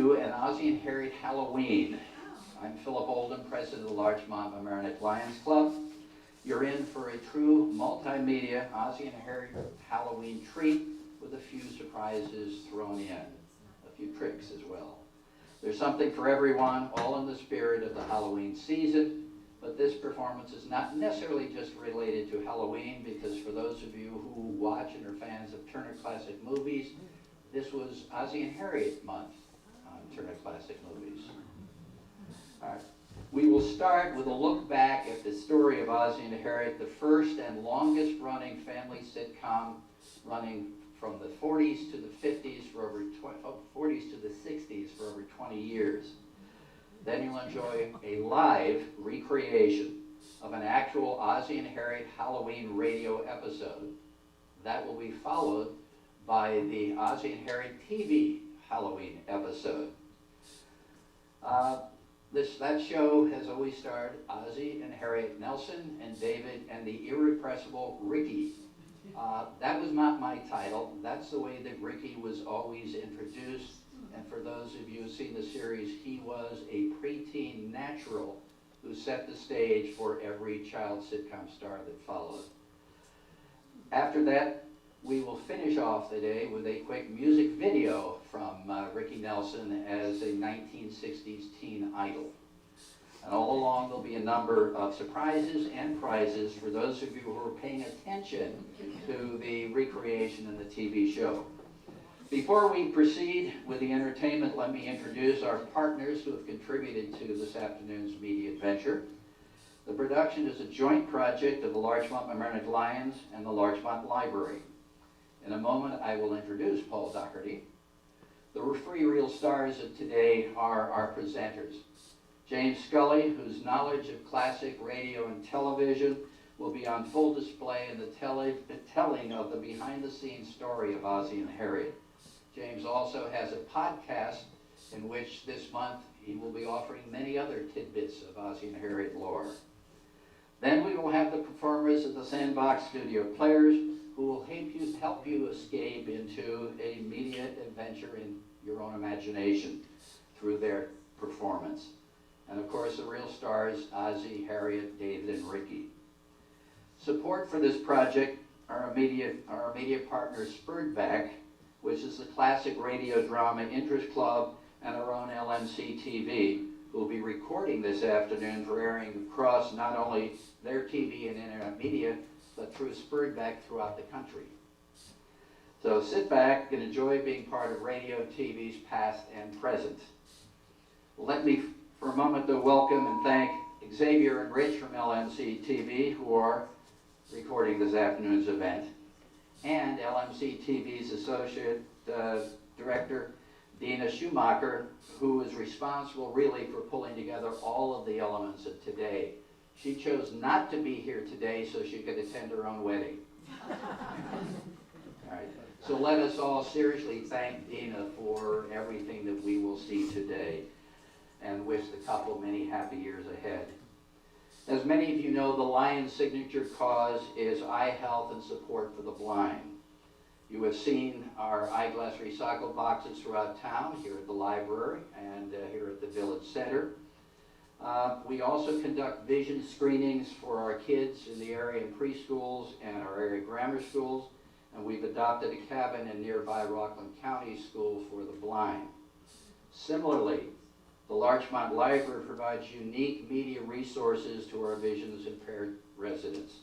to an Ozzie and Harriet Halloween. I'm Philip Oldham, president of the Larchmont Mamaroneck Lions Club. You're in for a true multimedia Ozzie and Harriet Halloween treat with a few surprises thrown in, a few tricks as well. There's something for everyone, all in the spirit of the Halloween season, but this performance is not necessarily just related to Halloween, because for those of you who watch and are fans of Turner Classic Movies, this was Ozzie and Harriet month on Turner Classic Movies. All right. We will start with a look back at the story of Ozzie and Harriet, the first and longest running family sitcom, running from the 40s to the 50s for over 40s to the 60s for over 20 years. Then you'll enjoy a live recreation of an actual Ozzie and Harriet Halloween radio episode. That will be followed by the Ozzie and Harriet TV Halloween episode. That show has always starred Ozzie and Harriet Nelson and David and the irrepressible Ricky. That was not my title. That's the way that Ricky was always introduced. And for those of you who've seen the series, he was a preteen natural who set the stage for every child sitcom star that followed. After that, we will finish off the day with a quick music video from Ricky Nelson as a 1960s teen idol. And all along there'll be a number of surprises and prizes for those of you who are paying attention to the recreation in the TV show. Before we proceed with the entertainment, let me introduce our partners who have contributed to this afternoon's media adventure. The production is a joint project of the Larchmont Mamaroneck Lions and the Larchmont Library. In a moment, I will introduce Paul Doherty. The three real stars of today are our presenters. James Scully, whose knowledge of classic radio and television will be on full display in the telling of the behind-the-scenes story of Ozzie and Harriet. James also has a podcast in which this month he will be offering many other tidbits of Ozzie and Harriet lore. Then we will have the performers of the Sandbox Studio Players who will help you escape into a media adventure in your own imagination through their performance. And of course, the real stars, Ozzie, Harriet, David, and Ricky. Support for this project are our media partner, Spurtback, which is the classic radio drama interest club, and our own LMC-TV, who will be recording this afternoon for airing across not only their TV and internet media, but through Spurtback throughout the country. So sit back and enjoy being part of radio TV's past and present. Let me, for a moment, to welcome and thank Xavier and Rich from LMC-TV, who are recording this afternoon's event, and LMC-TV's Associate Director, Dina Schumacher, who is responsible really for pulling together all of the elements of today. She chose not to be here today so she could attend her own wedding. All right. So let us all seriously thank Dina for everything that we will see today, and wish the couple many happy years ahead. As many of you know, the Lions' signature cause is eye health and support for the blind. You have seen our eyeglass recycle boxes throughout town, here at the library and here at the Village Center. We also conduct vision screenings for our kids in the area in preschools and our area grammar schools, and we've adopted a cabin in nearby Rockland County School for the blind. Similarly, the Larchmont Library provides unique media resources to our vision-impaired residents.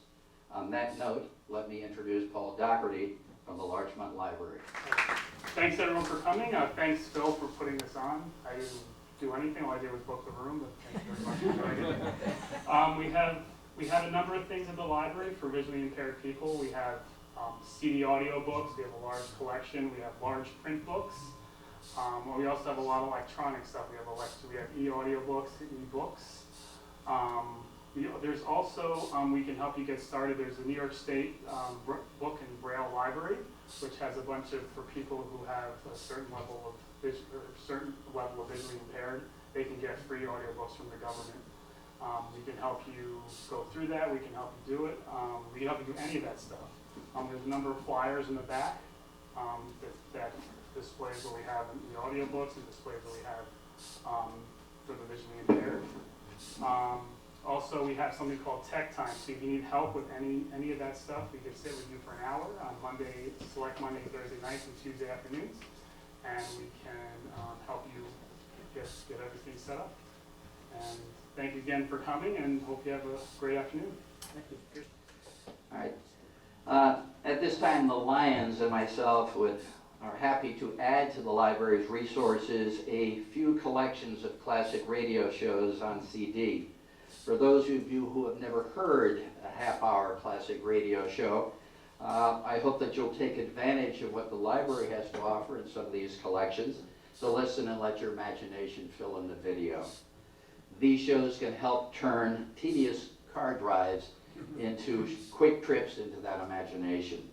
On that note, let me introduce Paul Doherty from the Larchmont Library. Thanks everyone for coming. Thanks Phil for putting this on. I didn't do anything, all I did was book the room, but thank you very much for joining. We have a number of things at the library for visually impaired people. We have CD audio books, we have a large collection, we have large print books. We also have a lot of electronic stuff. We have e-audio books, e-books. There's also, we can help you get started. There's the New York State Book and Braille Library, which has a bunch of, for people who have a certain level of visually impaired, they can get free audiobooks from the government. We can help you go through that. We can help you do it. We can help you do any of that stuff. There's a number of flyers in the back that displays that we have in the audiobooks and displays that we have for the visually impaired. Also, we have something called Tech Time. So if you need help with any of that stuff, we can sit with you for an hour on select Monday, Thursday nights, and Tuesday afternoons, and we can help you get everything set up. And thank you again for coming, and hope you have a great afternoon. Thank you. All right. At this time, the Lions and myself are happy to add to the library's resources a few collections of classic radio shows on CD. For those of you who have never heard a half-hour classic radio show, I hope that you'll take advantage of what the library has to offer in some of these collections. So listen and let your imagination fill in the video. These shows can help turn tedious car drives into quick trips into that imagination.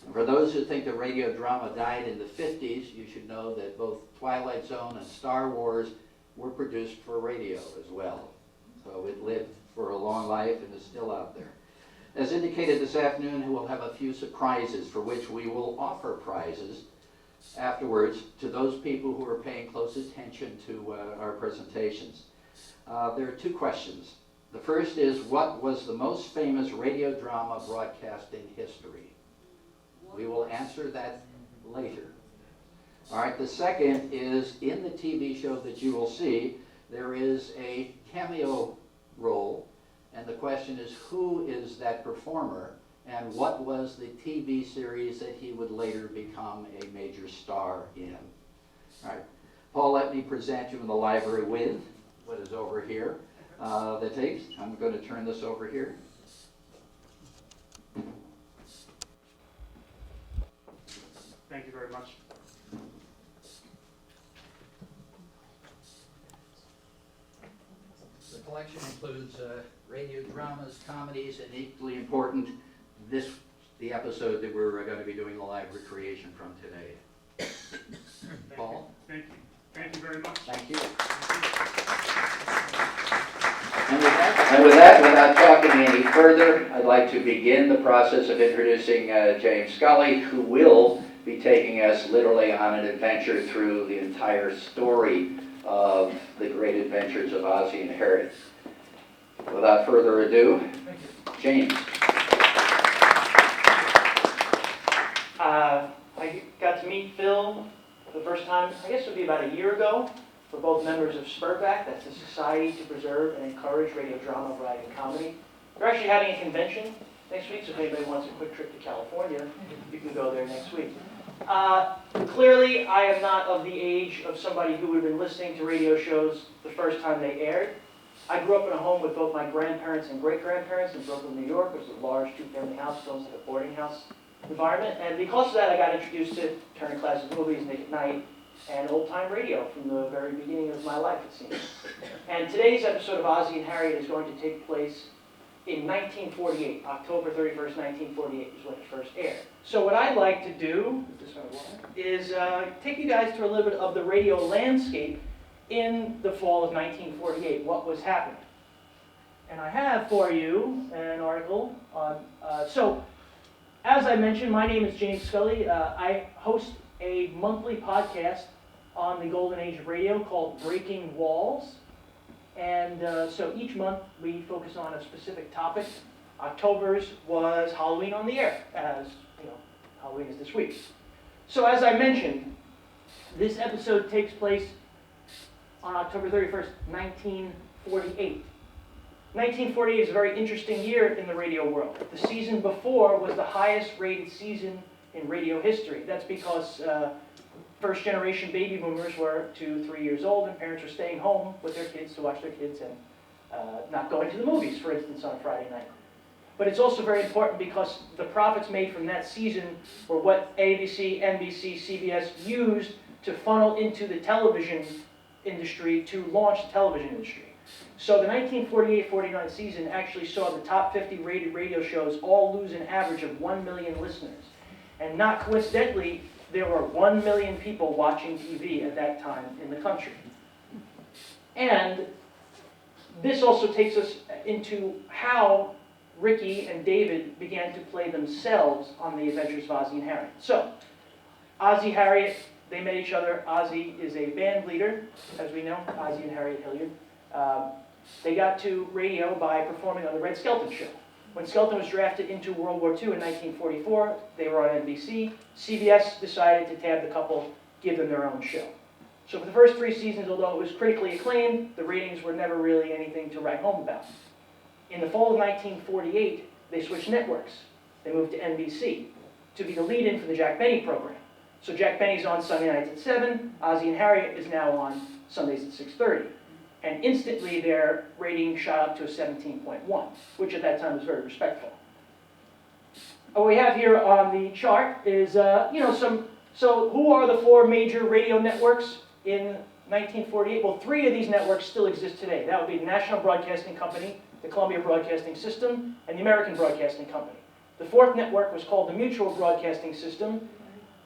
And for those who think the radio drama died in the 50s, you should know that both Twilight Zone and Star Wars were produced for radio as well. So it lived for a long life and is still out there. As indicated this afternoon, we'll have a few surprises for which we will offer prizes afterwards to those people who are paying close attention to our presentations. There are two questions. The first is, what was the most famous radio drama broadcast in history? We will answer that later. All right, the second is, in the TV show that you will see, there is a cameo role, and the question is, who is that performer, and what was the TV series that he would later become a major star in? All right, Paul, let me present you in the library with what is over here. The tapes. I'm going to turn this over here. Thank you very much. The collection includes radio dramas, comedies, and equally important, the episode that we're going to be doing the live recreation from today. Paul? Thank you. Thank you very much. Thank you. And with that, without talking any further, I'd like to begin the process of introducing James Scully, who will be taking us literally on an adventure through the entire story of the great adventures of Ozzie and Harriet. Without further ado, James. I got to meet Phil for the first time, I guess it would be about a year ago. We're both members of SPRVAC, that's the Society to Preserve and Encourage Radio Drama, Variety, and Comedy. They're actually having a convention next week, so if anybody wants a quick trip to California, you can go there next week. Clearly, I am not of the age of somebody who would have been listening to radio shows the first time they aired. I grew up in a home with both my grandparents and great-grandparents in Brooklyn, New York. It was a large two-family house, almost like a boarding house environment. And because of that, I got introduced to Turner Classic Movies, Nick at Night, and old-time radio from the very beginning of my life, it seems. And today's episode of Ozzie and Harriet is going to take place in 1948, October 31st, 1948 is when it first aired. So what I'd like to do is take you guys through a little bit of the radio landscape in the fall of 1948, what was happening. And I have for you an article on, so as I mentioned, my name is James Scully. I host a monthly podcast on the golden age of radio called Breaking Walls. And so each month we focus on a specific topic. October's was Halloween on the Air, as you know, Halloween is this week. So as I mentioned, this episode takes place on October 31st, 1948. 1948 is a very interesting year in the radio world. The season before was the highest rated season in radio history. That's because first generation baby boomers were 2-3 years old and parents were staying home with their kids to watch their kids and not going to the movies, for instance, on a Friday night. But it's also very important because the profits made from that season were what ABC, NBC, CBS used to funnel into the television industry to launch the television industry. So the 1948-49 season actually saw the top 50 rated radio shows all lose an average of 1 million listeners. And not coincidentally, there were 1 million people watching TV at that time in the country. And this also takes us into how Ricky and David began to play themselves on the Adventures of Ozzie and Harriet. So, Ozzie, Harriet, they met each other. Ozzie is a band leader, as we know, Ozzie and Harriet Hilliard. They got to radio by performing on the Red Skelton Show. When Skelton was drafted into World War II in 1944, they were on NBC. CBS decided to tab the couple, give them their own show. So for the first 3 seasons, although it was critically acclaimed, the ratings were never really anything to write home about. In the fall of 1948, they switched networks. They moved to NBC to be the lead-in for the Jack Benny program. So Jack Benny's on Sunday nights at 7, Ozzie and Harriet is now on Sundays at 6:30. And instantly their rating shot up to a 17.1, which at that time was very respectful. What we have here on the chart is, so who are the 4 major radio networks in 1948? Well, 3 of these networks still exist today. That would be the National Broadcasting Company, the Columbia Broadcasting System, and the American Broadcasting Company. The 4th network was called the Mutual Broadcasting System.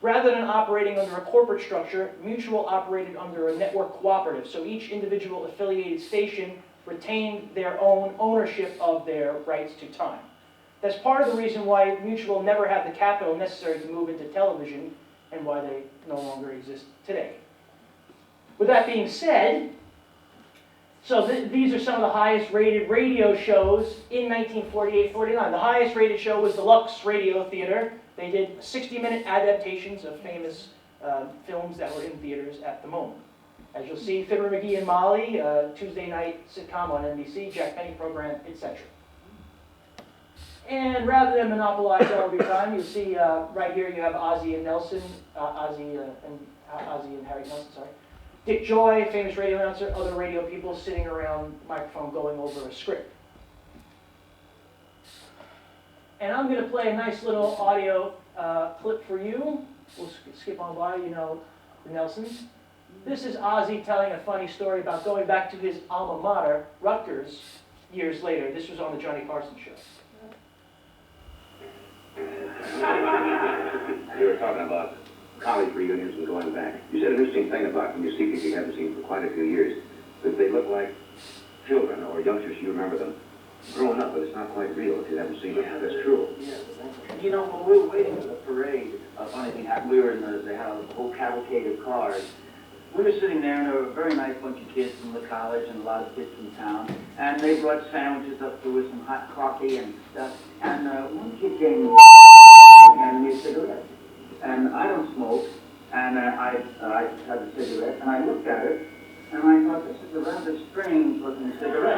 Rather than operating under a corporate structure, Mutual operated under a network cooperative, so each individual affiliated station retained their own ownership of their rights to time. That's part of the reason why Mutual never had the capital necessary to move into television and why they no longer exist today. With that being said, so these are some of the highest rated radio shows in 1948-49. The highest rated show was the Lux Radio Theater. They did 60-minute adaptations of famous films that were in theaters at the moment. As you'll see, Fibber McGee and Molly, Tuesday night sitcom on NBC, Jack Benny program, etc. And rather than monopolize all of your time, you'll see right here you have Ozzie and Nelson, Ozzie and Harriet Nelson, sorry. Dick Joy, famous radio announcer, other radio people sitting around the microphone going over a script. And I'm going to play a nice little audio clip for you. We'll skip on by, you know, the Nelsons. This is Ozzie telling a funny story about going back to his alma mater, Rutgers, years later. This was on the Johnny Carson show. You were talking about college reunions and going back. You said an interesting thing about them. You see people you haven't seen for quite a few years, that they look like children or youngsters. You remember them growing up, but it's not quite real if you haven't seen them. That's true. Yeah. You know, when we were waiting for the parade, a funny thing happened. We were in they had a whole cavalcade of cars. We were sitting there, and there were a very nice bunch of kids from the college and a lot of kids from town. And they brought sandwiches up to us, some hot coffee and stuff. And one kid came and handed me a cigarette. And I don't smoke, and I had a cigarette, and I looked at it, and I thought, this is a rather strange-looking cigarette.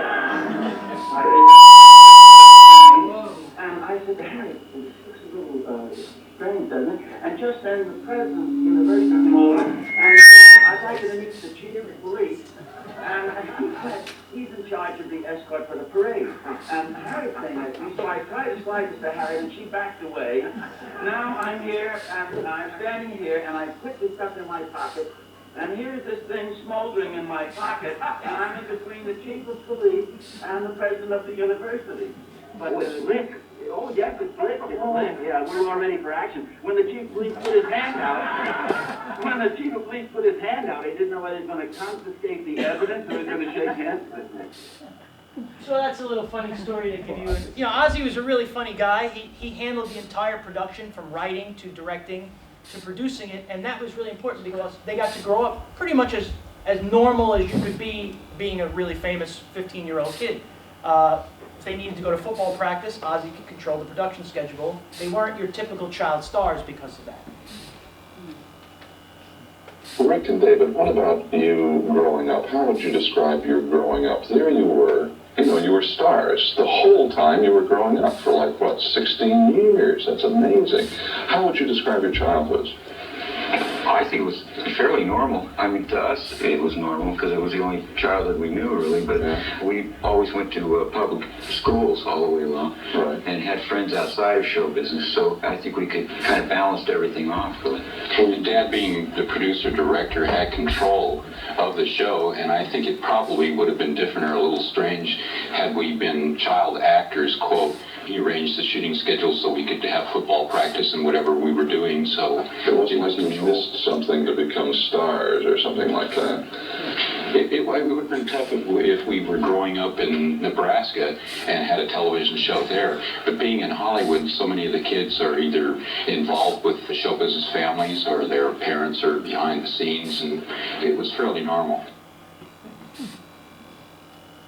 And I said, Harry, this looks a little strange, doesn't it? And just then, the president, in the very came over, and I'd like to meet the chief of police. And he's in charge of the escort for the parade. And Harriet came at me, so I tried to slide this to Harriet, and she backed away. Now I'm here, and I'm standing here, and I quickly stuffed in my pocket. And here's this thing smoldering in my pocket, and I'm in between the chief of police and the president of the university. But it's lit. Oh, yes, it's lit. It's lit. Yeah, we're all ready for action. When the chief of police put his hand out, he didn't know whether he was going to confiscate the evidence or he was going to shake hands with me. So that's a little funny story to give you. You know, Ozzie was a really funny guy. He handled the entire production from writing to directing to producing it, and that was really important because they got to grow up pretty much as normal as you could be being a really famous 15-year-old kid. If they needed to go to football practice, Ozzie could control the production schedule. They weren't your typical child stars because of that. Rick and David, what about you growing up? How would you describe your growing up? There you were, you were stars. The whole time you were growing up for like, what, 16 years? That's amazing. How would you describe your childhood? I think it was fairly normal. I mean, to us, it was normal because it was the only childhood we knew, really. But we always went to public schools all the way along, and had friends outside of show business. So I think we could kind of balanced everything off, really. Well, your dad, being the producer-director, had control of the show, and I think it probably would have been different or a little strange had we been child actors, quote. He arranged the shooting schedule so we could have football practice and whatever we were doing, so it wasn't like you missed something to become stars or something like that. It would have been tough if we were growing up in Nebraska and had a television show there. But being in Hollywood, so many of the kids are either involved with the show business families or their parents are behind the scenes, and it was fairly normal.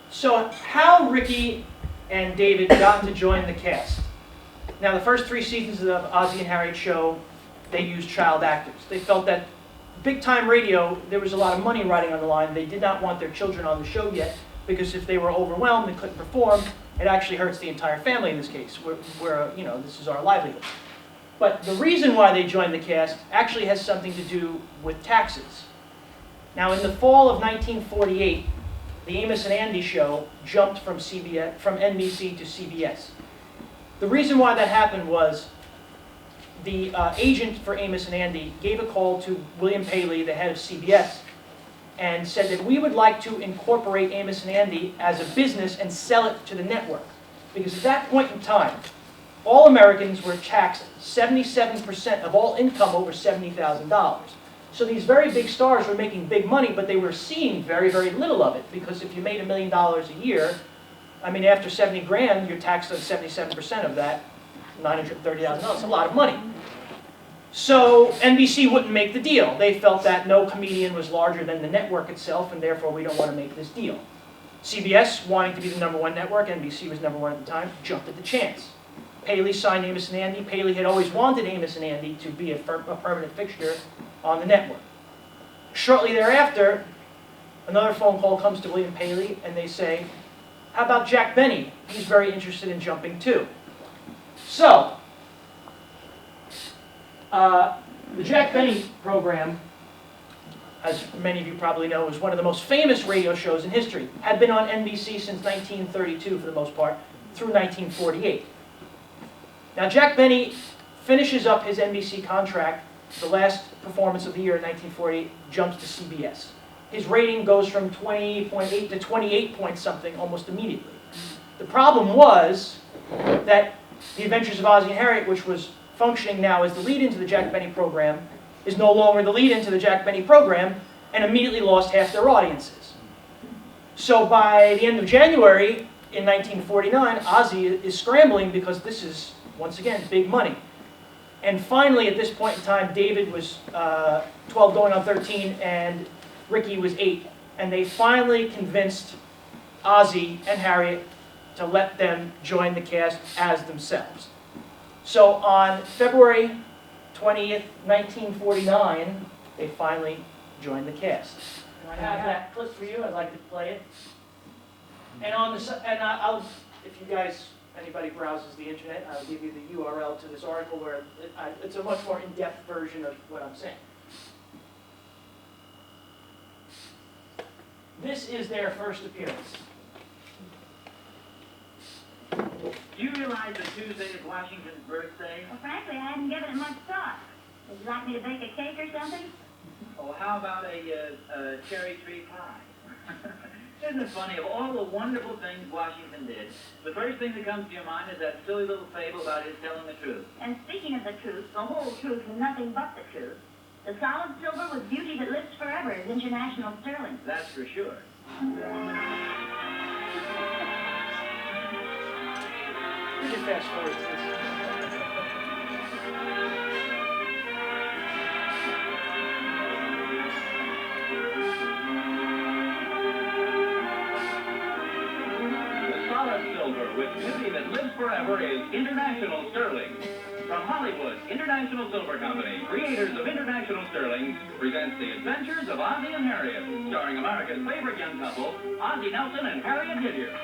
So how Ricky and David got to join the cast. Now, the first 3 seasons of Ozzie and Harriet show, they used child actors. They felt that big-time radio, there was a lot of money riding on the line. They did not want their children on the show yet, because if they were overwhelmed and couldn't perform, it actually hurts the entire family in this case, where you know, this is our livelihood. But the reason why they joined the cast actually has something to do with taxes. Now, in the fall of 1948, the Amos and Andy show jumped from NBC to CBS. The reason why that happened was the agent for Amos and Andy gave a call to William Paley, the head of CBS, and said that we would like to incorporate Amos and Andy as a business and sell it to the network. Because at that point in time, all Americans were taxed 77% of all income over $70,000. So these very big stars were making big money, but they were seeing very, very little of it. Because if you made $1 million a year, I mean, after 70 grand, you're taxed on 77% of that, $930,000. It's a lot of money. So NBC wouldn't make the deal. They felt that no comedian was larger than the network itself, and therefore we don't want to make this deal. CBS, wanting to be the #1 network, NBC was #1 at the time, jumped at the chance. Paley signed Amos and Andy. Paley had always wanted Amos and Andy to be a permanent fixture on the network. Shortly thereafter, another phone call comes to William Paley, and they say, how about Jack Benny? He's very interested in jumping too. So, the Jack Benny program, as many of you probably know, is one of the most famous radio shows in history. Had been on NBC since 1932 for the most part, through 1948. Now Jack Benny finishes up his NBC contract. The last performance of the year in 1948 jumps to CBS. His rating goes from 20.8 to 28 point something almost immediately. The problem was that The Adventures of Ozzie and Harriet, which was functioning now as the lead-in to the Jack Benny program, is no longer the lead-in to the Jack Benny program, and immediately lost half their audiences. So by the end of January in 1949, Ozzie is scrambling because this is, once again, big money. And finally, at this point in time, David was 12 going on 13, and Ricky was 8. And they finally convinced Ozzie and Harriet to let them join the cast as themselves. So on February 20th, 1949, they finally joined the cast. And I have that clip for you. I'd like to play it. And on the I'll, if you guys, anybody browses the internet, I'll give you the URL to this article where it's a much more in-depth version of what I'm saying. This is their first appearance. Do you realize that Tuesday is Washington's birthday? Well, frankly, I hadn't given it much thought. Would you like me to bake a cake or something? Oh, how about a cherry tree pie? Isn't it funny, of all the wonderful things Washington did, the first thing that comes to your mind is that silly little fable about his telling the truth. And speaking of the truth, the whole truth and nothing but the truth, the solid silver with beauty that lives forever is international sterling. That's for sure. We can fast forward to this. Solid silver with beauty that lives forever is International Sterling. From Hollywood, International Silver Company, creators of International Sterling, presents The Adventures of Ozzie and Harriet, starring America's favorite young couple, Ozzie Nelson and Harriet Hilliard.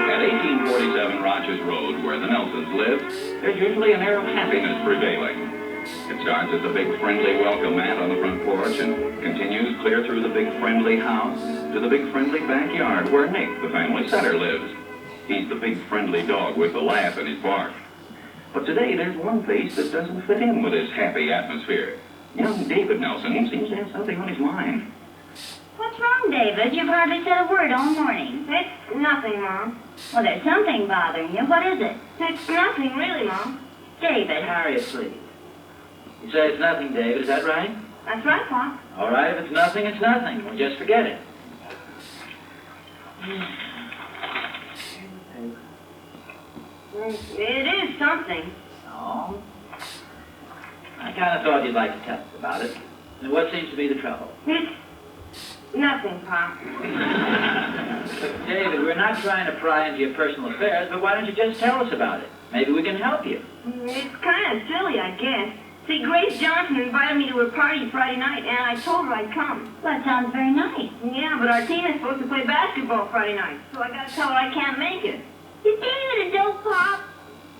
At 1847 Rogers Road, where the Nelsons live, there's usually an air of happiness prevailing. It starts at the big friendly welcome mat on the front porch and continues clear through the big friendly house to the big friendly backyard where Nick, the family setter, lives. He's the big friendly dog with the laugh in his bark. But today there's one face that doesn't fit in with this happy atmosphere. Young David Nelson seems to have something on his mind. What What's wrong, David? You've hardly said a word all morning. It's nothing, Mom. Well, there's something bothering you. What is it? It's nothing, really, Mom. David. Harriet, please. You say it's nothing, David, is that right? That's right, Pop. All right, if it's nothing, it's nothing. We'll just forget it. It is something. Oh. I kind of thought you'd like to tell us about it. And what seems to be the trouble? It's nothing, Pop. Look, David, we're not trying to pry into your personal affairs, but why don't you just tell us about it? Maybe we can help you. It's kind of silly, I guess. See, Grace Johnson invited me to her party Friday night, and I told her I'd come. Well, that sounds very nice. Yeah, but our team is supposed to play basketball Friday night, so I gotta tell her I can't make it. Is David a dope, Pop?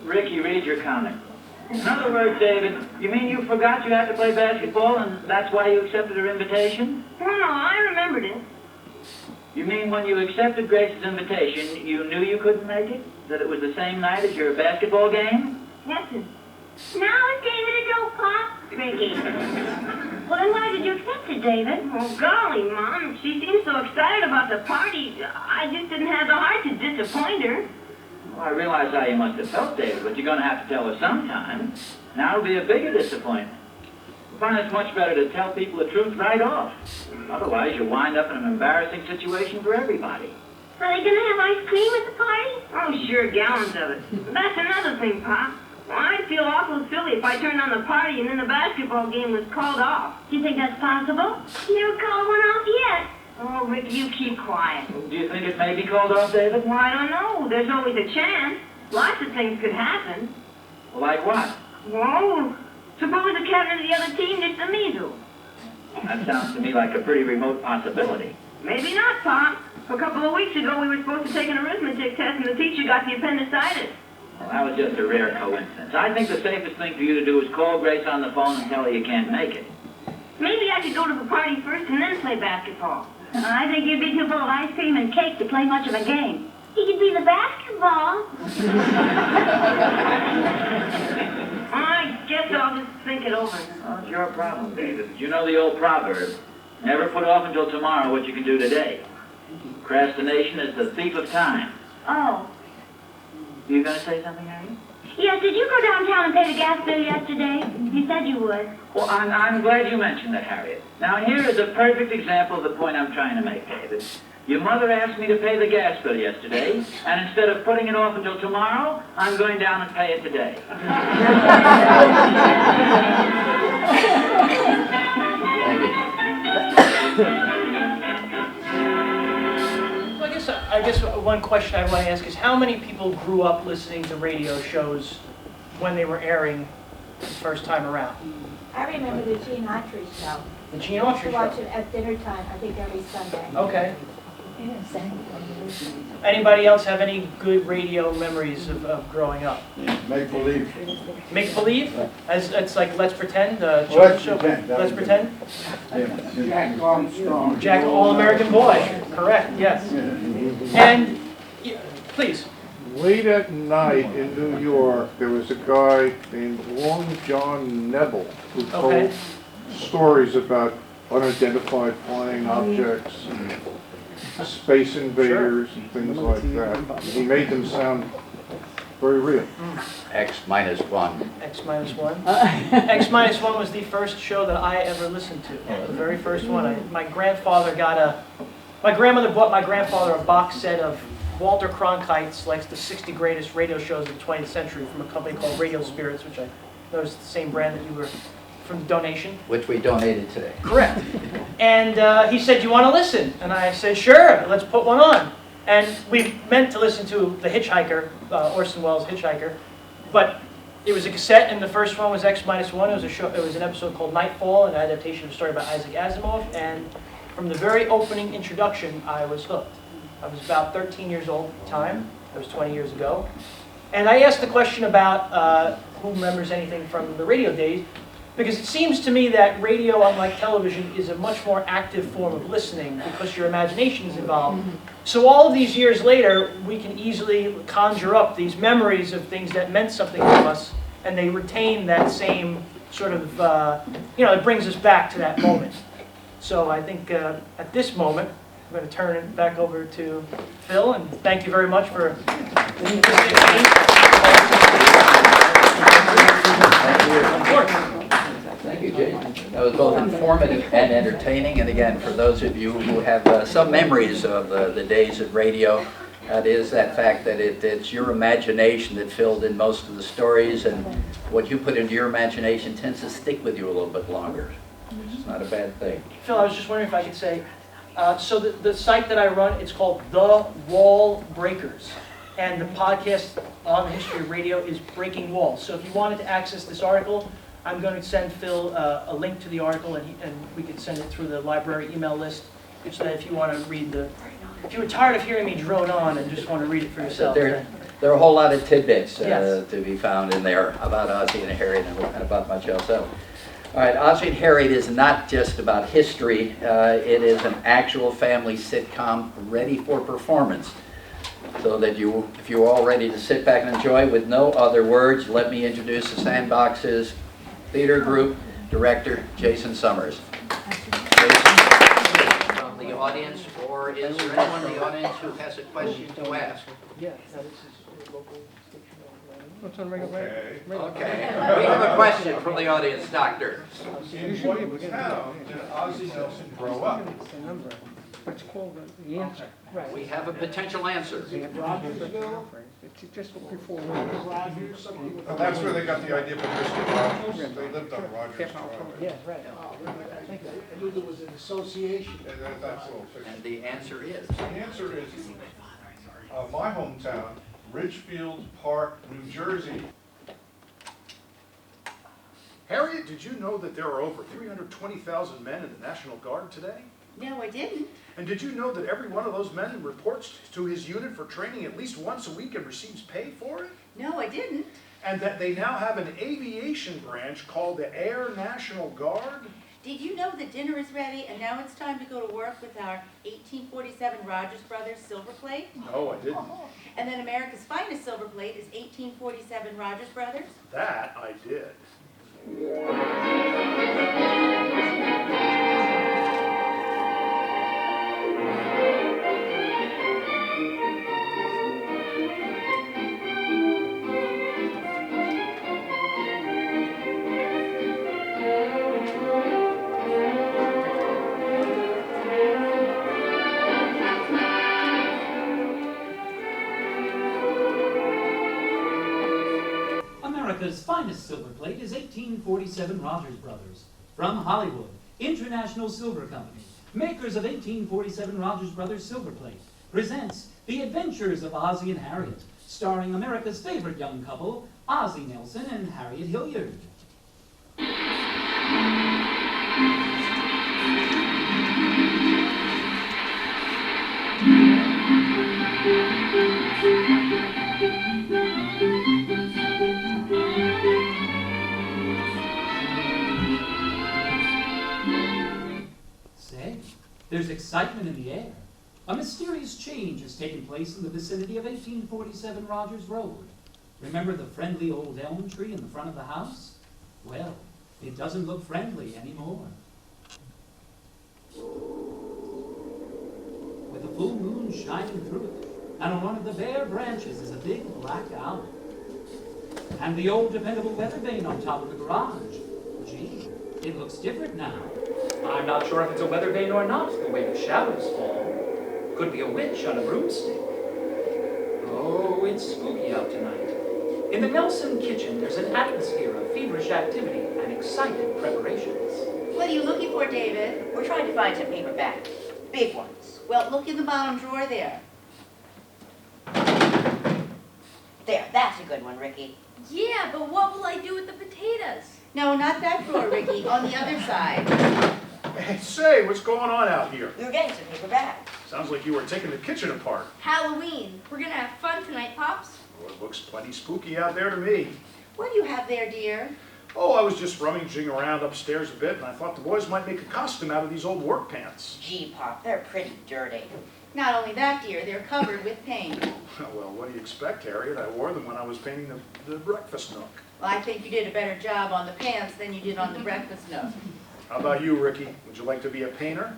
Ricky, read your comic. In other words, David, you mean you forgot you had to play basketball, and that's why you accepted her invitation? No, I remembered it. You mean when you accepted Grace's invitation, you knew you couldn't make it? That it was the same night as your basketball game? Yes, sir. Now is David a dope, Pop? Ricky. Well, then why did you accept it, David? Oh, golly, Mom. She seemed so excited about the party. I just didn't have the heart to disappoint her. Well, I realize how you must have felt, David, but you're going to have to tell her sometime. Now it'll be a bigger disappointment. I find it's much better to tell people the truth right off. Otherwise, you'll wind up in an embarrassing situation for everybody. Are they going to have ice cream at the party? Oh, sure, gallons of it. That's another thing, Pop. Well, I'd feel awful silly if I turned on the party and then the basketball game was called off. Do you think that's possible? You never called one off yet. Oh, Ricky, you keep quiet. Do you think it may be called off, David? Well, I don't know. There's always a chance. Lots of things could happen. Like what? Whoa. Suppose the captain of the other team gets the measles. That sounds to me like a pretty remote possibility. Maybe not, Pop. A couple of weeks ago, we were supposed to take an arithmetic test, and the teacher got the appendicitis. Well, that was just a rare coincidence. I think the safest thing for you to do is call Grace on the phone and tell her you can't make it. Maybe I could go to the party first and then play basketball. I think you'd be too full of ice cream and cake to play much of a game. He could be the basketball. I guess I'll just think it over. Well, it's your problem, David. You know the old proverb, never put off until tomorrow what you can do today. Procrastination is the thief of time. Oh. You going to say something, Harry? Yes, did you go downtown and pay the gas bill yesterday? You said you would. Well, I'm glad you mentioned that, Harriet. Now, here is a perfect example of the point I'm trying to make, David. Your mother asked me to pay the gas bill yesterday, and instead of putting it off until tomorrow, I'm going down and pay it today. I guess one question I want to ask is how many people grew up listening to radio shows when they were airing the first time around? I remember the Gene Autry show. The Gene I used Autry to watch show. it at dinner time, I think every Sunday. Okay. Anybody else have any good radio memories of growing up? Make believe. Make Believe? As it's like Let's Pretend, Let's show. Pretend, that Let's was Pretend? Jack Armstrong. Jack, All-American Boy. Correct, yes. And, yeah, please. Late at night in New York, there was a guy named Long John Neville who told stories about unidentified flying objects and space invaders and things like that. He made them sound very real. X-1. X-1. X-1 was the first show that I ever listened to. The very first one. My grandmother bought my grandfather a box set of Walter Cronkite's, like the 60 greatest radio shows of the 20th century from a company called Radio Spirits, which I know is the same brand that you were from the donation. Which we donated today. Correct. And he said, "You want to listen?" And I said, "Sure, let's put one on." And we meant to listen to The Hitchhiker, Orson Welles' Hitchhiker, but it was a cassette, and the first one was X-1. It was a show. It was an episode called Nightfall, an adaptation of a story about Isaac Asimov. And from the very opening introduction, I was hooked. I was about 13 years old at the time. That was 20 years ago. And I asked the question about who remembers anything from the radio days, because it seems to me that radio, unlike television, is a much more active form of listening because your imagination is involved. So all of these years later, we can easily conjure up these memories of things that meant something to us, and they retain that same sort of, it brings us back to that moment. So I think at this moment, I'm going to turn it back over to Phil, and thank you very much for Thank you, Jason. That was both informative and entertaining. And again, for those of you who have some memories of the days of radio, that is that fact that it's your imagination that filled in most of the stories, and what you put into your imagination tends to stick with you a little bit longer. It's not a bad thing. Phil, I was just wondering if I could say, so the site that I run, it's called The Wall Breakers. And the podcast on the history of radio is Breaking Walls. So if you wanted to access this article, I'm going to send Phil a link to the article, and we could send it through the library email list, so that if you want to read if you were tired of hearing me drone on and just want to read it for yourself. There are a whole lot of tidbits Yes. to be found in there about Ozzie and Harriet and about much else. So, all right, Ozzie and Harriet is not just about history. It is an actual family sitcom ready for performance. So that if you're all ready to sit back and enjoy, with no other words, let me introduce the Sandbox's theater group director, Jason Summers. Jason, from the audience, or is there anyone in the audience who has a question to ask? Yeah, no, this is local. Okay. Okay, we have a question from the audience, Doctor. In what town did Ozzie Nelson grow up? It's called the answer. We have a potential answer. Rogersville? It's just before Rogers. That's where they got the idea for Mr. Rogers. They lived on Rogers Drive. Yeah, right. I knew there was an association. That's a little fiction. And the answer is? The answer is my hometown, Ridgefield Park, New Jersey. Harriet, did you know that there are over 320,000 men in the National Guard today? No, I didn't. And did you know that every one of those men reports to his unit for training at least once a week and receives pay for it? No, I didn't. And that they now have an aviation branch called the Air National Guard? Did you know that dinner is ready and now it's time to go to work with our 1847 Rogers Brothers silver plate? No, I didn't. And then America's finest silver plate is 1847 Rogers Brothers? That I did. America's finest silver plate is 1847 Rogers Brothers. From Hollywood, International Silver Company, makers of 1847 Rogers Brothers silver plate, presents The Adventures of Ozzie and Harriet, starring America's favorite young couple, Ozzie Nelson and Harriet Hilliard. Say, there's excitement in the air. A mysterious change has taken place in the vicinity of 1847 Rogers Road. Remember the friendly old elm tree in the front of the house? Well, it doesn't look friendly anymore. With the full moon shining through it, and on one of the bare branches is a big black owl. And the old dependable weather vane on top of the garage. Gee, it looks different now. I'm not sure if it's a weather vane or not, the way the shadows fall. Could be a witch on a broomstick. Oh, it's spooky out tonight. In the Nelson kitchen, there's an atmosphere of feverish activity and excited preparations. What are you looking for, David? We're trying to find some paperbacks. Big ones. Well, look in the bottom drawer there. There, that's a good one, Ricky. Yeah, but what will I do with the potatoes? No, not that drawer, Ricky. On the other side. Hey, say, what's going on out here? We were getting some paperbacks. Sounds like you were taking the kitchen apart. Halloween. We're gonna have fun tonight, Pops. Well, it looks plenty spooky out there to me. What do you have there, dear? Oh, I was just rummaging around upstairs a bit, and I thought the boys might make a costume out of these old work pants. Gee, Pop, they're pretty dirty. Not only that, dear, they're covered with paint. Well, what do you expect, Harriet? I wore them when I was painting the breakfast nook. Well, I think you did a better job on the pants than you did on the breakfast nook. How about you, Ricky? Would you like to be a painter?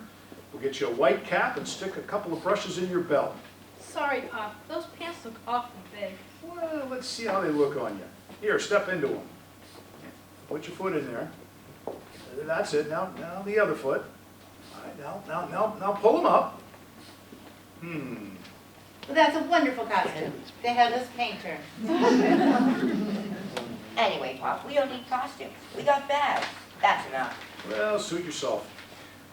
We'll get you a white cap and stick a couple of brushes in your belt. Sorry, Pop. Those pants look awfully big. Well, let's see how they look on you. Here, step into them. Put your foot in there. That's it. Now the other foot. All right, now pull them up. Well, that's a wonderful costume. The headless painter. Anyway, Pop, we don't need costumes. We got bags. That's enough. Well, suit yourself.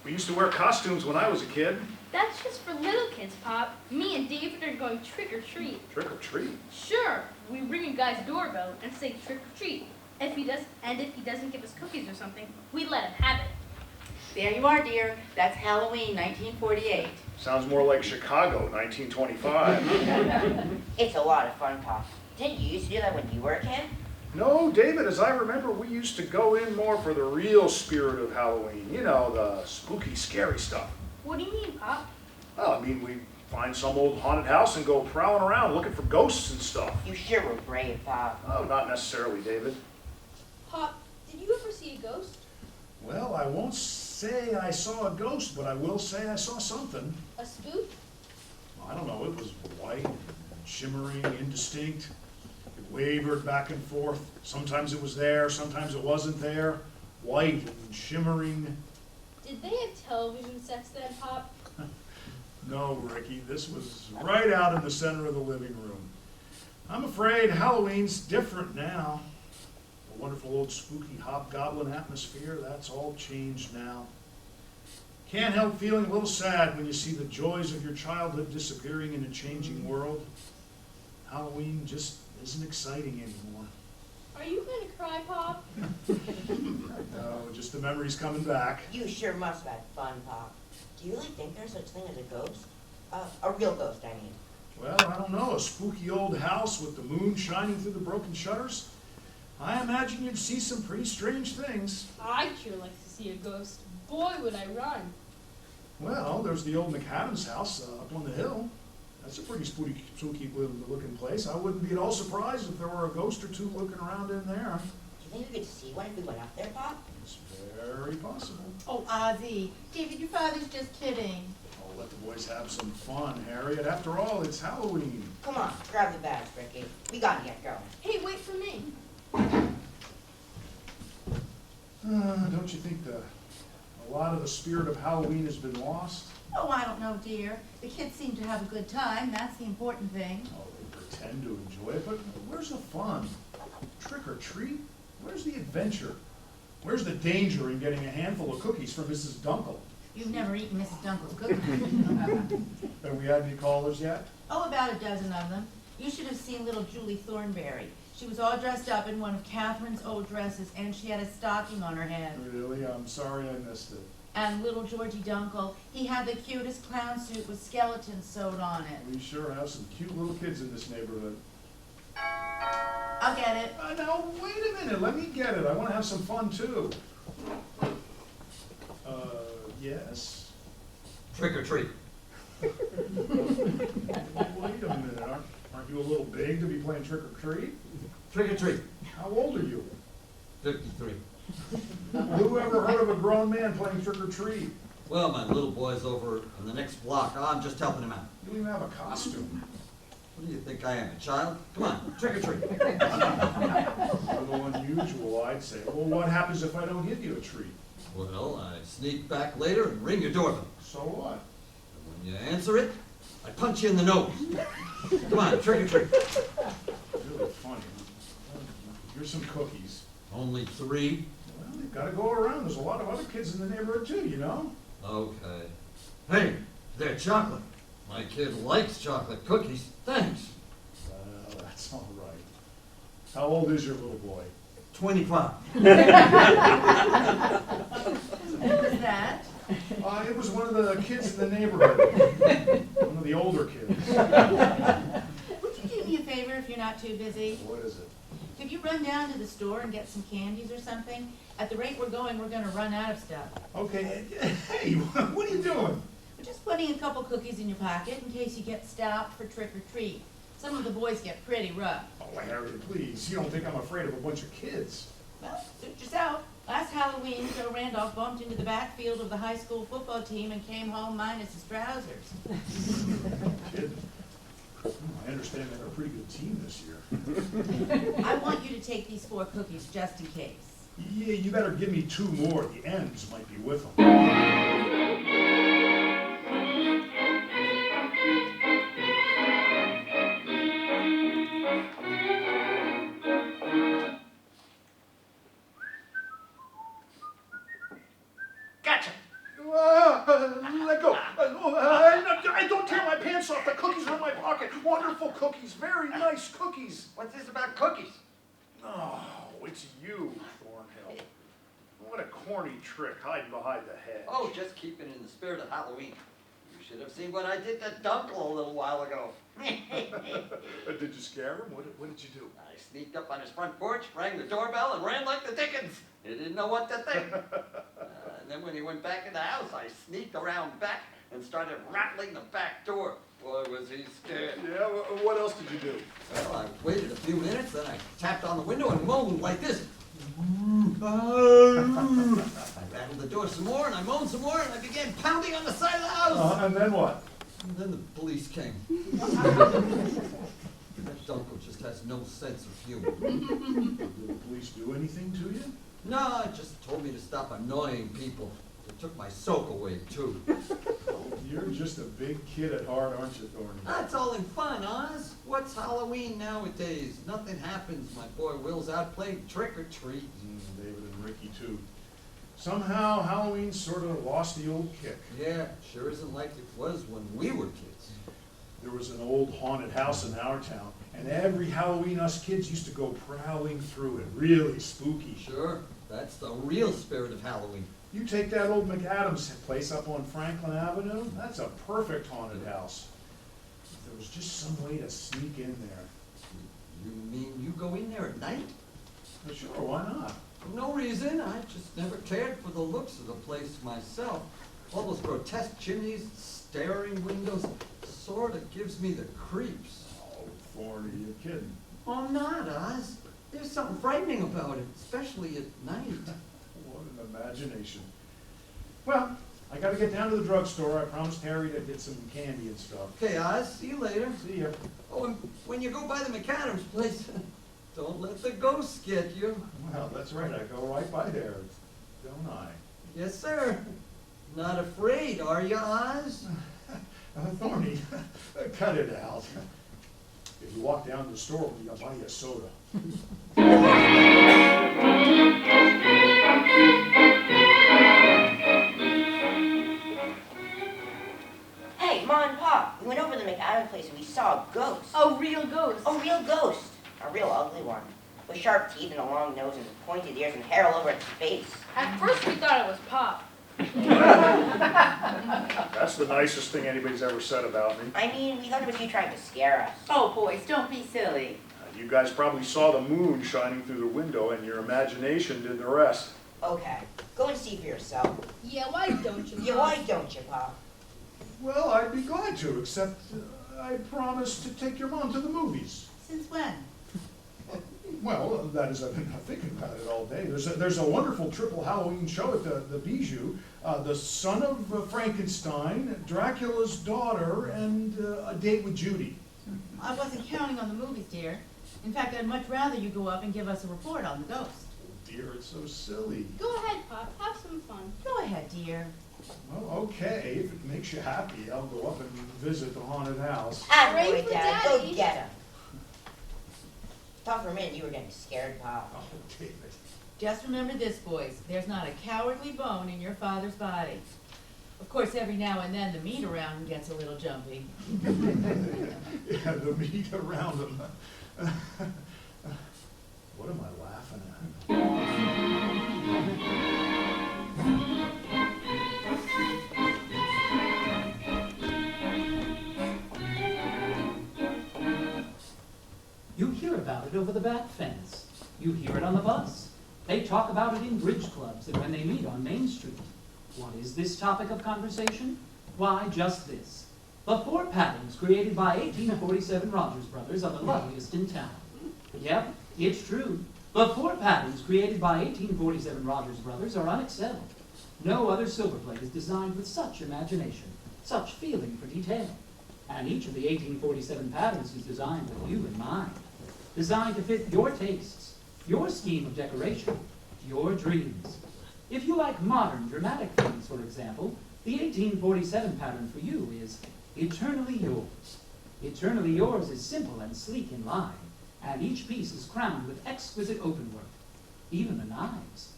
We used to wear costumes when I was a kid. That's just for little kids, Pop. Me and David are going trick or treat. Trick or treat? Sure. We ring a guy's doorbell and say trick or treat. If he doesn't give us cookies or something, we let him have it. There you are, dear. That's Halloween, 1948. Sounds more like Chicago, 1925. It's a lot of fun, Pop. Didn't you used to do that when you were a kid? No, David, as I remember, we used to go in more for the real spirit of Halloween. You know, the spooky, scary stuff. What do you mean, Pop? Well, I mean, we'd find some old haunted house and go prowling around looking for ghosts and stuff. You sure were brave, Pop. Oh, not necessarily, David. Pop, did you ever see a ghost? Well, I won't say I saw a ghost, but I will say I saw something. A spook? I don't know, it was white, shimmering, indistinct. It wavered back and forth. Sometimes it was there, sometimes it wasn't there. White and shimmering. Did they have television sets then, Pop? No, Ricky, this was right out in the center of the living room. I'm afraid Halloween's different now. The wonderful old spooky hobgoblin atmosphere, that's all changed now. Can't help feeling a little sad when you see the joys of your childhood disappearing in a changing world. Halloween just isn't exciting anymore. Are you going to cry, Pop? No, just the memories coming back. You sure must have had fun, Pop. Do you really think there's such thing as a ghost? A real ghost, I mean. Well, I don't know, a spooky old house with the moon shining through the broken shutters? I imagine you'd see some pretty strange things. I'd sure like to see a ghost. Boy, would I run. Well, there's the old McAdams house up on the hill. That's a pretty spooky looking place. I wouldn't be at all surprised if there were a ghost or two looking around in there. Do you think we could see one if we went up there, Pop? It's very possible. Oh, Ozzie. David, your father's just kidding. Oh, let the boys have some fun, Harriet. After all, it's Halloween. Come on, grab the bags, Ricky. We gotta get going. Hey, wait for me. Don't you think a lot of the spirit of Halloween has been lost? Oh, I don't know, dear. The kids seem to have a good time. That's the important thing. Oh, they pretend to enjoy it, but where's the fun? Trick or treat? Where's the adventure? Where's the danger in getting a handful of cookies from Mrs. Dunkel? You've never eaten Mrs. Dunkel's cookies. Have we had any callers yet? Oh, about a dozen of them. You should have seen little Julie Thornberry. She was all dressed up in one of Catherine's old dresses, and she had a stocking on her head. Really? I'm sorry I missed it. And little Georgie Dunkel, he had the cutest clown suit with skeletons sewed on it. We sure have some cute little kids in this neighborhood. I'll get it. Now, wait a minute. Let me get it. I want to have some fun, too. Yes? Trick or treat. Wait a minute. Aren't you a little big to be playing trick or treat? Trick or treat. How old are you? 53. Who ever heard of a grown man playing trick or treat? Well, my little boy's over in the next block. I'm just helping him out. You don't even have a costume. What do you think I am, a child? Come on, trick or treat. A little unusual, I'd say. Well, what happens if I don't give you a treat? Well, I sneak back later and ring your doorbell. So what? And when you answer it, I punch you in the nose. Come on, trick or treat. Really funny. Here's some cookies. Only 3? Well, they've got to go around. There's a lot of other kids in the neighborhood too, you know? Okay. Hey, they're chocolate. My kid likes chocolate cookies. Thanks. That's all right. How old is your little boy? 25. Who was that? It was one of the kids in the neighborhood. One of the older kids. Would you do me a favor if you're not too busy? What is it? Could you run down to the store and get some candies or something? At the rate we're going to run out of stuff. Okay. Hey, what are you doing? We're just putting a couple cookies in your pocket in case you get stopped for trick or treat. Some of the boys get pretty rough. Oh, Harriet, please. You don't think I'm afraid of a bunch of kids? Well, suit yourself. Last Halloween, Joe Randolph bumped into the backfield of the high school football team and came home minus his trousers. Kid, I understand they have a pretty good team this year. I want you to take these 4 cookies just in case. Yeah, you better give me 2 more. The ends might be with them. Gotcha. Let go. Don't tear my pants off. The cookies are in my pocket. Wonderful cookies. Very nice cookies. What's this about cookies? Oh, it's you, Thornhill. What a corny trick, hiding behind the hedge. Oh, just keeping in the spirit of Halloween. You should have seen what I did to Dunkel a little while ago. Did you scare him? What did you do? I sneaked up on his front porch, rang the doorbell, and ran like the dickens. He didn't know what to think. And then when he went back in the house, I sneaked around back and started rattling the back door. Boy, was he scared. Yeah, what else did you do? Well, I waited a few minutes, then I tapped on the window and moaned like this. I rattled the door some more, and I moaned some more, and I began pounding on the side of the house. And then what? And then the police came. That Dunkel just has no sense of humor. Did the police do anything to you? No, it just told me to stop annoying people. They took my soak away, too. You're just a big kid at heart, aren't you, Thorny? That's all in fun, Oz. What's Halloween nowadays? Nothing happens. My boy Will's out playing trick-or-treat. David and Ricky, too. Somehow, Halloween sort of lost the old kick. Yeah, sure isn't like it was when we were kids. There was an old haunted house in our town, and every Halloween us kids used to go prowling through it. Really spooky. Sure, that's the real spirit of Halloween. You take that old McAdams place up on Franklin Avenue, that's a perfect haunted house. If there was just some way to sneak in there. You mean you go in there at night? Well, sure, why not? For no reason. I just never cared for the looks of the place myself. All those grotesque chimneys, staring windows, sort of gives me the creeps. Oh, Thorny, you're kidding. Oh, I'm not, Oz. There's something frightening about it, especially at night. What an imagination. Well, I gotta get down to the drugstore. I promised Harry to get some candy and stuff. Okay, Oz, see you later. See ya. Oh, and when you go by the McAdams place, don't let the ghosts get you. Well, that's right. I go right by there, don't I? Yes, sir. Not afraid, are you, Oz? Thorny, cut it out. If you walk down to the store with me, I'll buy you a soda. Hey, Ma and Pop, we went over to the McAdams place and we saw a ghost. A real ghost. A real ghost. A real ugly one. With sharp teeth and a long nose and pointed ears and hair all over its face. At first we thought it was Pop. That's the nicest thing anybody's ever said about me. I mean, we thought it was you trying to scare us. Oh, boys, don't be silly. You guys probably saw the moon shining through the window and your imagination did the rest. Okay, go and see for yourself. Yeah, why don't you, Yeah, why don't you, Pop? Well, I'd be glad to, except I promised to take your mom to the movies. Since when? Well, that is, I've been thinking about it all day. There's a wonderful triple Halloween show at the Bijou. The Son of Frankenstein, Dracula's Daughter, and A Date with Judy. I wasn't counting on the movies, dear. In fact, I'd much rather you go up and give us a report on the ghost. Oh dear, it's so silly. Go ahead, Pop. Have some fun. Go ahead, dear. Well, okay, if it makes you happy, I'll go up and visit the haunted house. Attaboy, for Dad. Daddy. Go get him. Thought for a minute you were getting scared, Pop. Oh, David. Just remember this, boys. There's not a cowardly bone in your father's body. Of course, every now and then the meat around him gets a little jumpy. Yeah, the meat around him. What am I laughing at? You hear about it over the back fence. You hear it on the bus. They talk about it in bridge clubs and when they meet on Main Street. What is this topic of conversation? Why, just this. The 4 patterns created by 1847 Rogers Brothers are the loveliest in town. Yep, it's true. The 4 patterns created by 1847 Rogers Brothers are unexcelled. No other silver plate is designed with such imagination, such feeling for detail. And each of the 1847 patterns is designed with you in mind. Designed to fit your tastes, your scheme of decoration, your dreams. If you like modern, dramatic things, for example, the 1847 pattern for you is Eternally Yours. Eternally Yours is simple and sleek in line, and each piece is crowned with exquisite openwork, even the knives.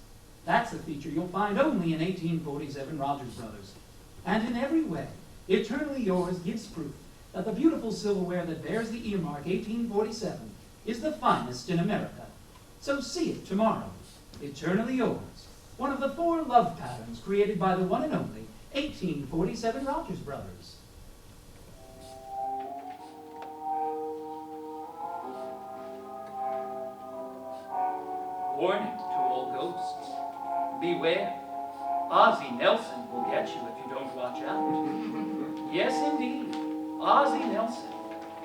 That's a feature you'll find only in 1847 Rogers Brothers. And in every way, Eternally Yours gives proof that the beautiful silverware that bears the earmark 1847 is the finest in America. So see it tomorrow. Eternally Yours, one of the 4 love patterns created by the one and only 1847 Rogers Brothers. Warning to all ghosts. Beware. Ozzie Nelson will get you if you don't watch out. Yes, indeed. Ozzie Nelson,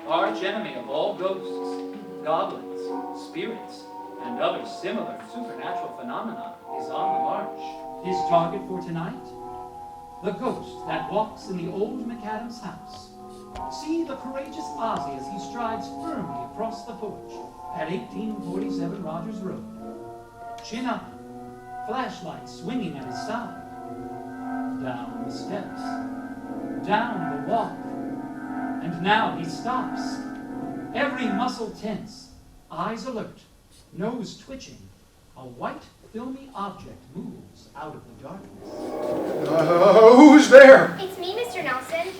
arch enemy of all ghosts, goblins, spirits, and other similar supernatural phenomena, is on the march. His target for tonight? The ghost that walks in the old McAdams house. See the courageous Ozzie as he strides firmly across the porch at 1847 Rogers Road. Chin up, flashlight swinging at his side. Down the steps, down the walk, and now he stops. Every muscle tense, eyes alert, nose twitching. A white, filmy object moves out of the darkness. Who's there? It's me, Mr. Nelson.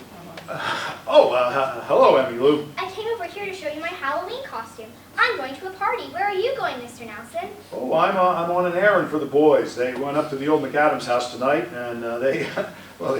Hello, Emmy Lou. I came over here to show you my Halloween costume. I'm going to a party. Where are you going, Mr. Nelson? Oh, I'm on an errand for the boys. They went up to the old McAdams house tonight, and they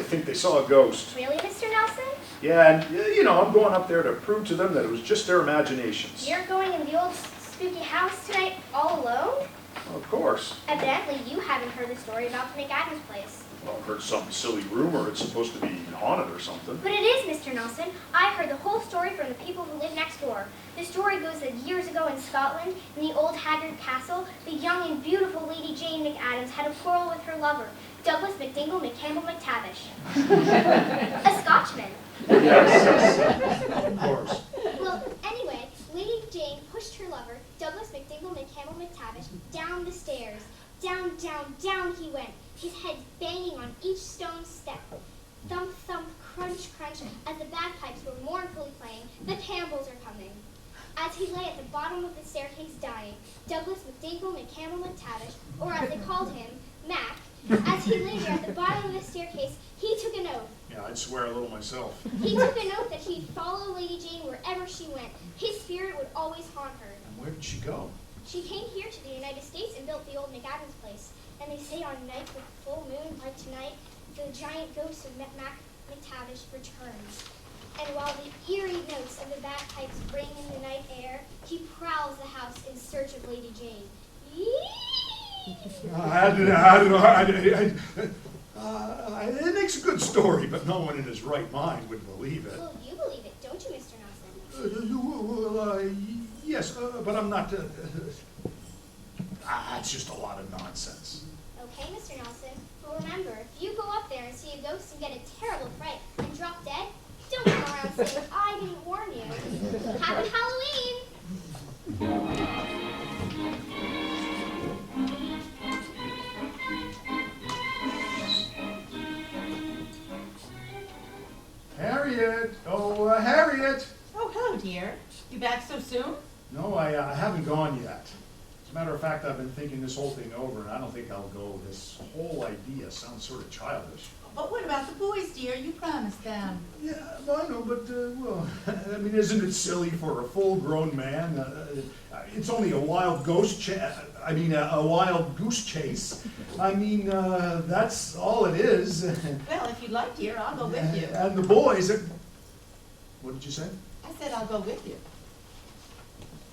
think they saw a ghost. Really, Mr. Nelson? Yeah, and, I'm going up there to prove to them that it was just their imaginations. You're going in the old spooky house tonight all alone? Of course. Evidently, you haven't heard the story about the McAdams place. Well, I've heard some silly rumor it's supposed to be haunted or something. But it is, Mr. Nelson. I heard the whole story from the people who live next door. The story goes that years ago in Scotland, in the old Haggard Castle, the young and beautiful Lady Jane McAdams had a quarrel with her lover, Douglas McDingle McCampbell McTavish. A Scotchman. Yes, of course. Well, anyway, Lady Jane pushed her lover, Douglas McDingle McCampbell McTavish, down the stairs. Down, down, down he went, his head banging on each stone step. Thump, thump, crunch, crunch, as the bagpipes were mournfully playing, the Campbells are coming. As he lay at the bottom of the staircase dying, Douglas McDingle McCampbell McTavish, or as they called him, Mac, as he lay there at the bottom of the staircase, he took an oath. Yeah, I'd swear a little myself. He took an oath that he'd follow Lady Jane wherever she went. His spirit would always haunt her. And where did she go? She came here to the United States and built the old McAdams place. And they say on nights with full moon, like tonight, the giant ghost of Mac McTavish returns. And while the eerie notes of the bagpipes ring in the night air, he prowls the house in search of Lady Jane. It makes a good story, but no one in his right mind would believe it. Well, you believe it, don't you, Mr. Nelson? Yes, but I'm not... it's just a lot of nonsense. Okay, Mr. Nelson. But remember, if you go up there and see a ghost and get a terrible fright and drop dead, don't come around saying, I didn't warn you. Happy Halloween! Harriet! Oh, Harriet! Oh, hello, dear. You back so soon? No, I haven't gone yet. As a matter of fact, I've been thinking this whole thing over, and I don't think I'll go. This whole idea sounds sort of childish. But what about the boys, dear? You promised them. Yeah, well, I know, but, I mean, isn't it silly for a full-grown man? It's only a wild a wild goose chase. I mean, that's all it is. Well, if you'd like, dear, I'll go with you. And the boys, what did you say? I said I'll go with you.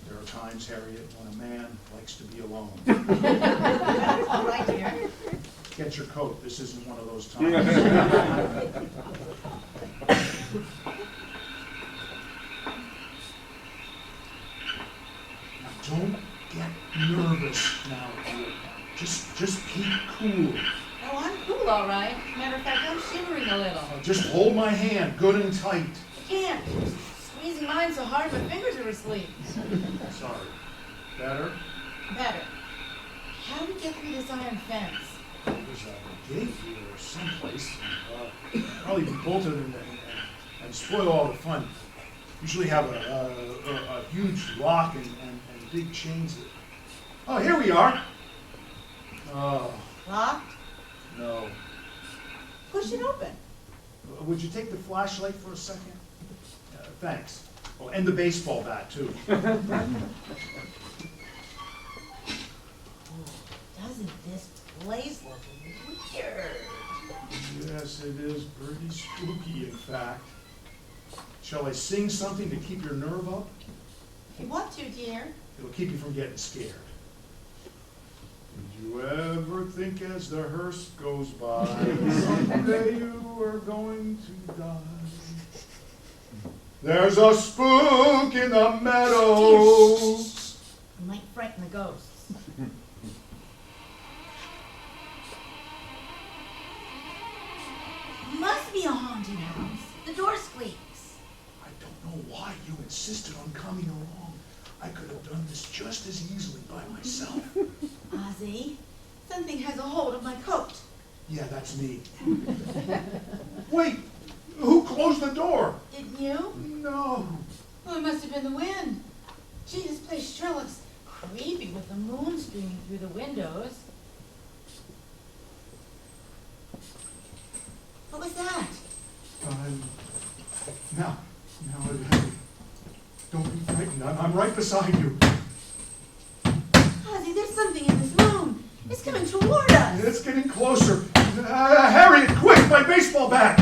There are times, Harriet, when a man likes to be alone. That's all right, dear. Get your coat. This isn't one of those times. Now, don't get nervous, Just keep cool. Oh, I'm cool, all right. Matter of fact, I'm shivering a little. Just hold my hand good and tight. I can't. Squeezing mine so hard my fingers are asleep. Sorry. Better? Better. How do we get through this iron fence? There's a gate here someplace. Probably be bolted and spoil all the fun. Usually have a huge lock and big chains. Oh, here we are. Oh. Locked? No. Push it open. Would you take the flashlight for a second? Thanks. Oh, and the baseball bat, too. Doesn't this place look weird? Yes, it is pretty spooky, in fact. Shall I sing something to keep your nerve up? If you want to, dear. It'll keep you from getting scared. Did you ever think as the hearse goes by, someday you are going to die? There's a spook in the meadows. You might frighten the ghosts. Must be a haunted house. The door squeaks. I don't know why you insisted on coming along. I could have done this just as easily by myself. Ozzie, something has a hold of my coat. Yeah, that's me. Wait, who closed the door? Didn't you? No. Oh, it must have been the wind. Gee, this place sure looks creepy with the moon streaming through the windows. What was that? Now, don't be frightened. I'm right beside you. Ozzie, there's something in this room. It's coming toward us. It's getting closer. Harriet, quick, my baseball bat.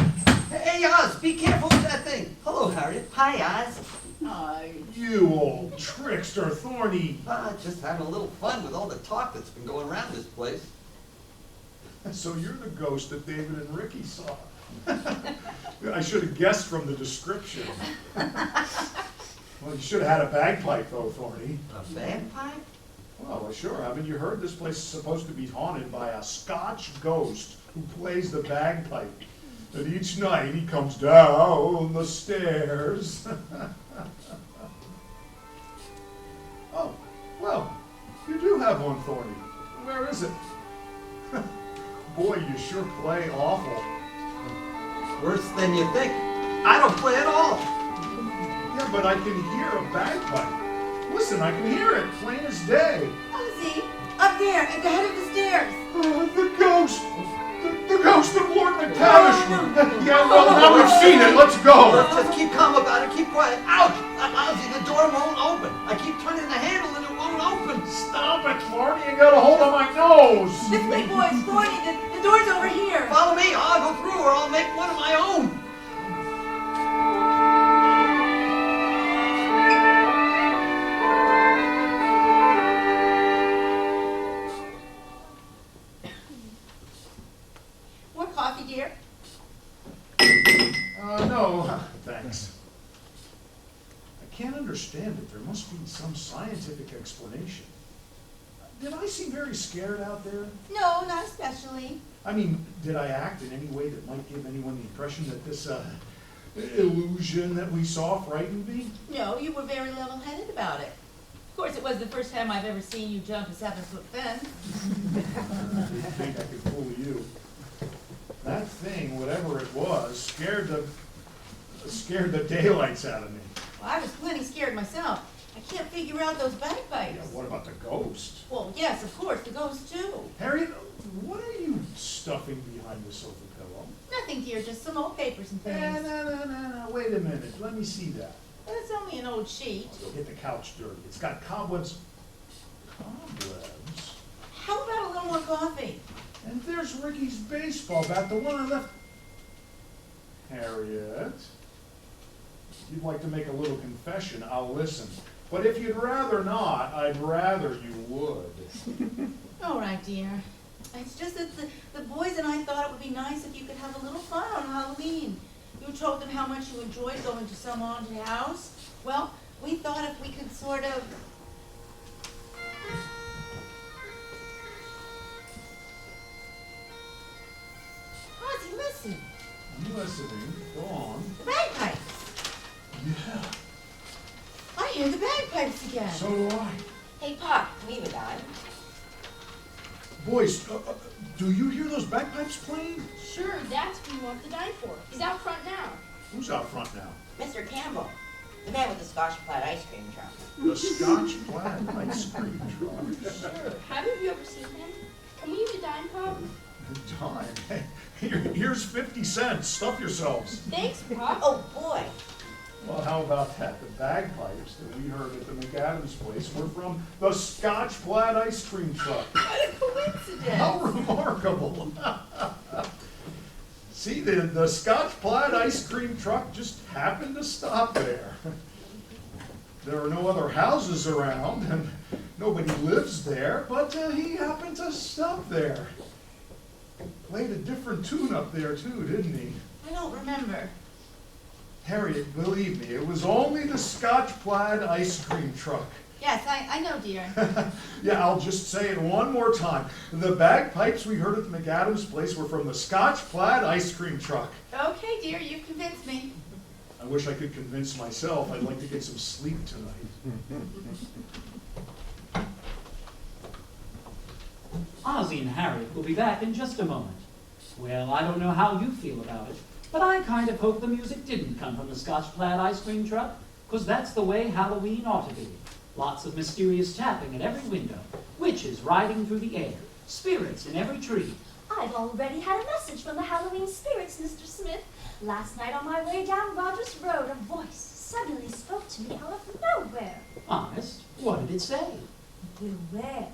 Hey, Oz, be careful with that thing. Hello, Harriet. Hi, Oz. Hi. You old trickster, Thorny. Just having a little fun with all the talk that's been going around this place. So you're the ghost that David and Ricky saw. I should have guessed from the description. Well, you should have had a bagpipe, though, Thorny. A bagpipe? Well, sure. Haven't you heard this place is supposed to be haunted by a Scotch ghost who plays the bagpipe? And each night he comes down the stairs. Oh, well, you do have one, Thorny. Where is it? Boy, you sure play awful. Worse than you think. I don't play at all. Yeah, but I can hear a bagpipe. Listen, I can hear it, plain as day. Ozzie, up there, at the head of the stairs. The ghost! The ghost of Lord McTavish! Yeah, well, now we've seen it. Let's go. Let's just keep calm about it. Keep quiet. Ouch! Ozzie, the door won't open. I keep turning the handle and it won't open. Stop it, Thorny. You got a hold of my nose. This way, boys. Thorny, the door's over here. Follow me. I'll go through or I'll make one of my own. More coffee, dear? No, thanks. I can't understand it. There must be some scientific explanation. Did I seem very scared out there? No, not especially. I mean, did I act in any way that might give anyone the impression that this illusion that we saw frightened me? No, you were very level-headed about it. Of course, it was the first time I've ever seen you jump a 7-foot fence. I didn't think I could fool you. That thing, whatever it was, scared the daylights out of me. Well, I was plenty scared myself. I can't figure out those bagpipes. Yeah, what about the ghost? Well, yes, of course, the ghost too. Harriet, what are you stuffing behind the sofa pillow? Nothing, dear, just some old papers and things. No, wait a minute. Let me see that. But it's only an old sheet. You'll get the couch dirty. It's got cobwebs. Cobwebs? How about a little more coffee? And there's Ricky's baseball bat, the one I left. Harriet, if you'd like to make a little confession, I'll listen. But if you'd rather not, I'd rather you would. All right, dear. It's just that the boys and I thought it would be nice if you could have a little fun on Halloween. You told them how much you enjoyed going to some haunted house. Well, we thought if we could sort of... listen. I'm listening. Go on. The bagpipes. Yeah, I hear the bagpipes again. so do I. Hey, Pop, leave a dime. Boys, do you hear those bagpipes playing? Sure, that's who we want the dime for. He's out front now. Who's out front now? Mr. Campbell, the man with the Scotch Plaid ice cream truck. The Scotch Plaid ice cream truck. Sure. Haven't you ever seen him? Can we use a dime, Pop? Dime. Hey, here's 50 cents. Stuff yourselves. Thanks, Pop. Oh, boy. Well, how about that? The bagpipes that we heard at the McAdams place were from the Scotch Plaid ice cream truck. What a coincidence. How remarkable. See, the Scotch Plaid ice cream truck just happened to stop there. There are no other houses around, and nobody lives there, but he happened to stop there. Played a different tune up there, too, didn't he? I don't remember. Harriet, believe me, it was only the Scotch Plaid ice cream truck. Yes, I know, dear. Yeah, I'll just say it one more time. The bagpipes we heard at the McAdams place were from the Scotch Plaid ice cream truck. Okay, dear, you've convinced me. I wish I could convince myself. I'd like to get some sleep tonight. Ozzie and Harriet will be back in just a moment. Well, I don't know how you feel about it, but I kind of hope the music didn't come from the Scotch Plaid ice cream truck, because that's the way Halloween ought to be. Lots of mysterious tapping at every window, witches riding through the air, spirits in every tree. I've already had a message from the Halloween spirits, Mr. Smith. Last night on my way down Rogers Road, a voice suddenly spoke to me out of nowhere. Honest? What did it say? Beware.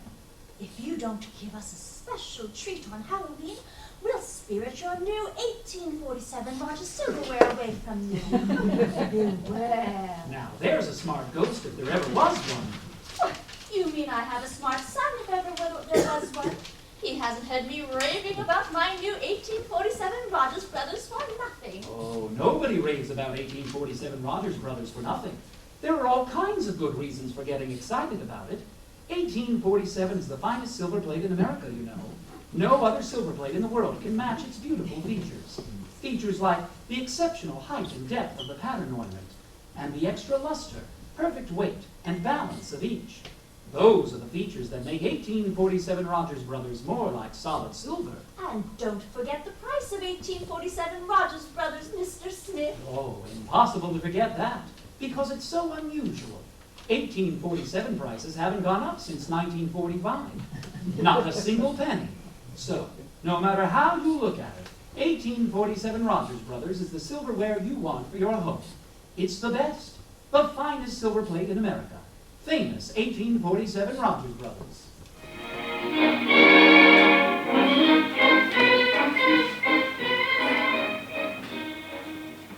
If you don't give us a special treat on Halloween, we'll spirit your new 1847 Rogers silverware away from you. Beware. Now, there's a smart ghost if there ever was one. What? You mean I have a smart son if ever there was one? He hasn't had me raving about my new 1847 Rogers Brothers for nothing. Oh, nobody raves about 1847 Rogers Brothers for nothing. There are all kinds of good reasons for getting excited about it. 1847 is the finest silver plate in America, you know. No other silver plate in the world can match its beautiful features. Features like the exceptional height and depth of the pattern ornament, and the extra luster, perfect weight, and balance of each. Those are the features that make 1847 Rogers Brothers more like solid silver. And don't forget the price of 1847 Rogers Brothers, Mr. Smith. Oh, impossible to forget that, because it's so unusual. 1847 prices haven't gone up since 1945. Not a single penny. So, no matter how you look at it, 1847 Rogers Brothers is the silverware you want for your home. It's the best, the finest silver plate in America. Famous 1847 Rogers Brothers.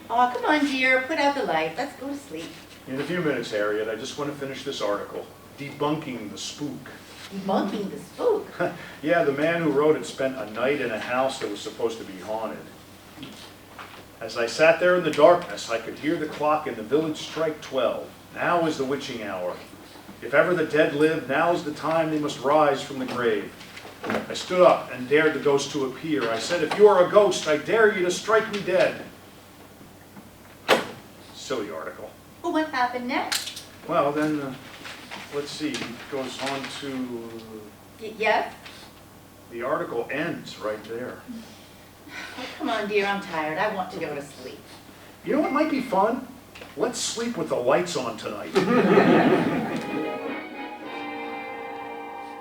Oh, come on, dear. Put out the light. Let's go to sleep. In a few minutes, Harriet, I just want to finish this article, Debunking the Spook. Debunking the spook? Yeah, the man who wrote it spent a night in a house that was supposed to be haunted. As I sat there in the darkness, I could hear the clock in the village strike 12. Now is the witching hour. If ever the dead live, now's the time they must rise from the grave. I stood up and dared the ghost to appear. I said, if you are a ghost, I dare you to strike me dead. Silly article. Well, what happened next? Well, then, let's see. It goes on to... Yes? The article ends right there. Oh, come on, dear. I'm tired. I want to go to sleep. You know what might be fun? Let's sleep with the lights on tonight.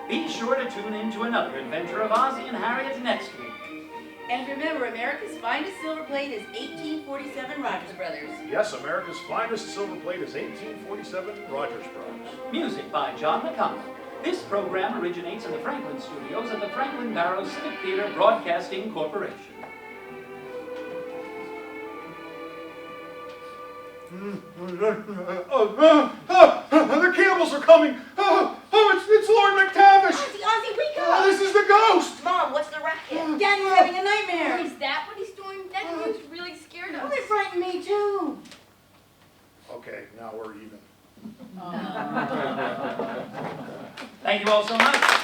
Be sure to tune in to another adventure of Ozzie and Harriet next week. And remember, America's finest silver plate is 1847 Rogers Brothers. Yes, America's finest silver plate is 1847 Rogers Brothers. Music by John McConnell. This program originates in the Franklin Studios at the Franklin Barrow Civic Theater Broadcasting Corporation. The Campbells are coming! It's Lord McTavish! Ozzie, wake up! This is the ghost! Mom, what's the racket? Daddy's having a nightmare. Is that what he's doing? That news really scared us. Oh, they frightened me too. Okay, now we're even. Thank you all so much.